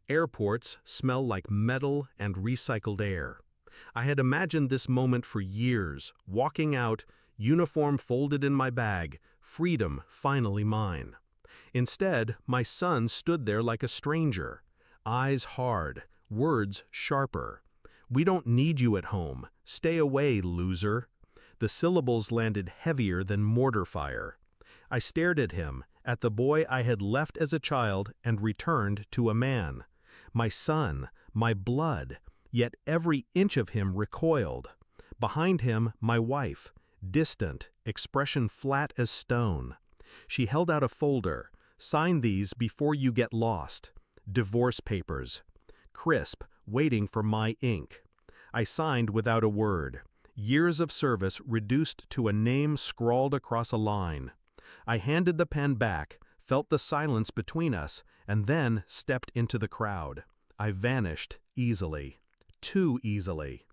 Airports smell like metal and recycled air. I had imagined this moment for years, walking out, uniform folded in my bag, freedom finally mine. Instead, my son stood there like a stranger, eyes hard, words sharper. "We don't need you at home. Stay away, loser." The syllables landed heavier than mortar fire. I stared at him, at the boy I had left as a child and returned to a man. My son, my blood, yet every inch of him recoiled. Behind him, my wife, distant, expression flat as stone. She held out a folder. "Sign these before you get lost." Divorce papers. Crisp, waiting for my ink. I signed without a word. Years of service reduced to a name scrawled across a line. I handed the pen back, felt the silence between us, and then stepped into the crowd. I vanished easily. Too easily.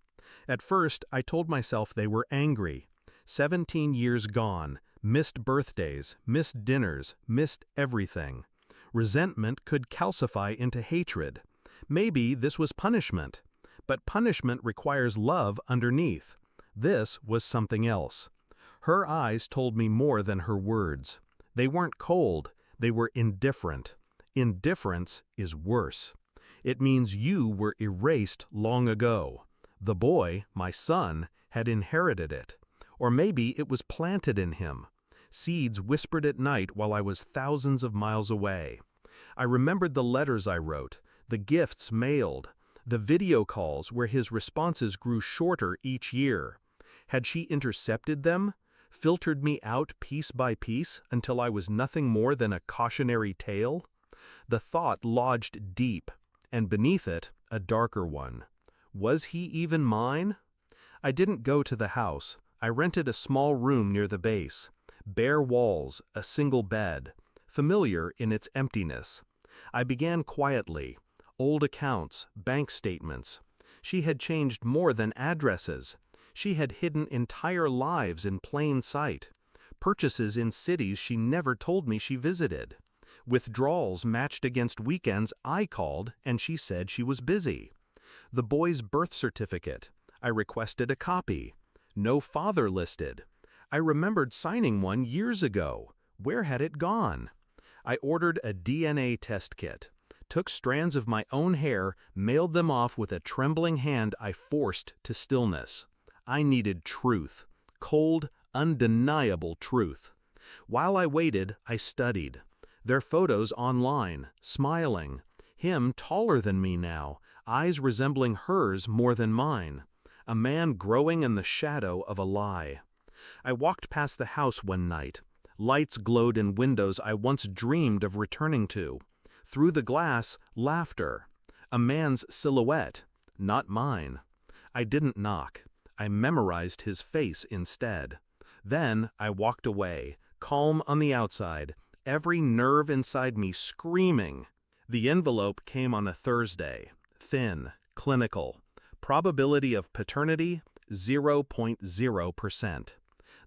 At first, I told myself they were angry. 17 years gone, missed birthdays, missed dinners, missed everything. Resentment could calcify into hatred. Maybe this was punishment. But punishment requires love underneath. This was something else. Her eyes told me more than her words. They weren't cold, they were indifferent. Indifference is worse. It means you were erased long ago. The boy, my son, had inherited it. Or maybe it was planted in him. Seeds whispered at night while I was thousands of miles away. I remembered the letters I wrote, the gifts mailed, the video calls where his responses grew shorter each year. Had she intercepted them? Filtered me out piece by piece until I was nothing more than a cautionary tale? The thought lodged deep, and beneath it, a darker one. Was he even mine? I didn't go to the house. I rented a small room near the base. Bare walls, a single bed, familiar in its emptiness. I began quietly. Old accounts, bank statements. She had changed more than addresses. She had hidden entire lives in plain sight. Purchases in cities she never told me she visited. Withdrawals matched against weekends I called and she said she was busy. The boy's birth certificate. I requested a copy. No father listed. I remembered signing one years ago. Where had it gone? I ordered a DNA test kit. Took strands of my own hair, mailed them off with a trembling hand I forced to stillness. I needed truth. Cold, undeniable truth. While I waited, I studied. Their photos online, smiling. Him taller than me now, eyes resembling hers more than mine. A man growing in the shadow of a lie. I walked past the house one night. Lights glowed in windows I once dreamed of returning to. Through the glass, laughter. A man's silhouette, not mine. I didn't knock. I memorized his face instead. Then I walked away, calm on the outside, every nerve inside me screaming. The envelope came on a Thursday, thin, clinical. Probability of paternity, 0.0%.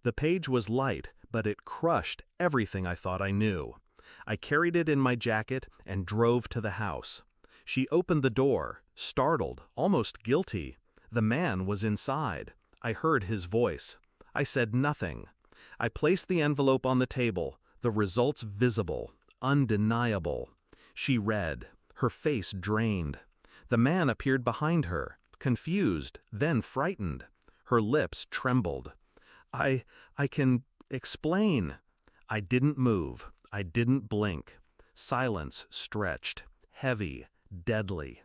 The page was light, but it crushed everything I thought I knew. I carried it in my jacket and drove to the house. She opened the door, startled, almost guilty. The man was inside. I heard his voice. I said nothing. I placed the envelope on the table, the results visible, undeniable. She read, her face drained. The man appeared behind her, confused, then frightened. Her lips trembled. I can explain." I didn't move. I didn't blink. Silence stretched, heavy, deadly.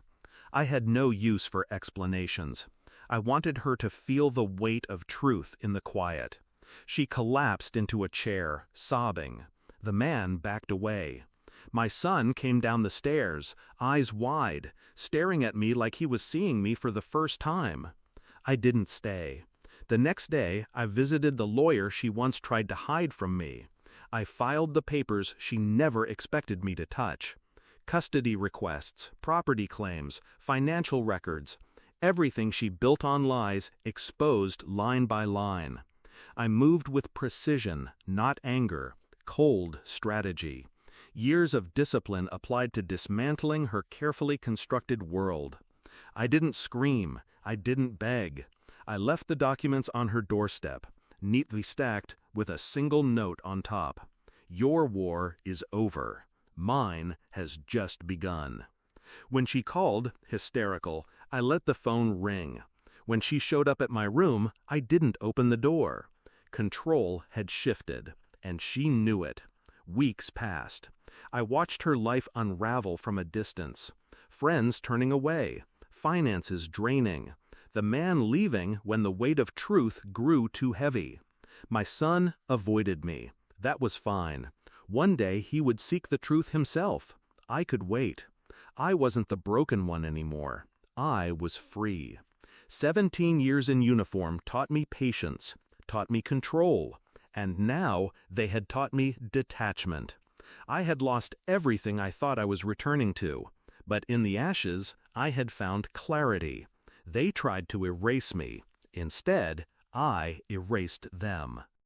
I had no use for explanations. I wanted her to feel the weight of truth in the quiet. She collapsed into a chair, sobbing. The man backed away. My son came down the stairs, eyes wide, staring at me like he was seeing me for the first time. I didn't stay. The next day, I visited the lawyer she once tried to hide from me. I filed the papers she never expected me to touch. Custody requests, property claims, financial records. Everything she built on lies, exposed line by line. I moved with precision, not anger, cold strategy. Years of discipline applied to dismantling her carefully constructed world. I didn't scream. I didn't beg. I left the documents on her doorstep, neatly stacked with a single note on top. Your war is over. Mine has just begun. When she called, hysterical, I let the phone ring. When she showed up at my room, I didn't open the door. Control had shifted, and she knew it. Weeks passed. I watched her life unravel from a distance. Friends turning away, finances draining, the man leaving when the weight of truth grew too heavy. My son avoided me. That was fine. One day he would seek the truth himself. I could wait. I wasn't the broken one anymore. I was free. 17 years in uniform taught me patience, taught me control, and now they had taught me detachment. I had lost everything I thought I was returning to, but in the ashes, I had found clarity. They tried to erase me. Instead, I erased them.